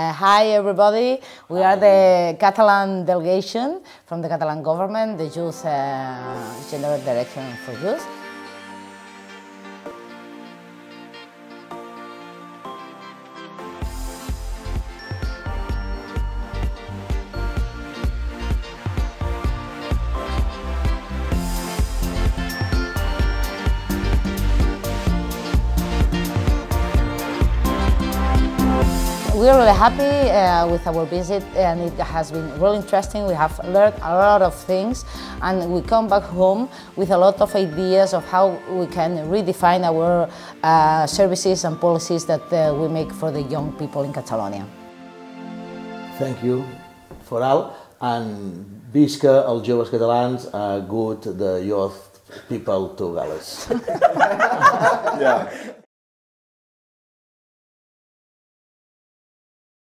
Hi everybody, we are the Catalan delegation from the Catalan government, the Youth General Direction for Youth. We're really happy with our visit, and it has been really interesting. We have learned a lot of things, and we come back home with a lot of ideas of how we can redefine our services and policies that we make for the young people in Catalonia. Thank you for all, and visca els joves catalans, good the youth people to Gal·les. Yeah.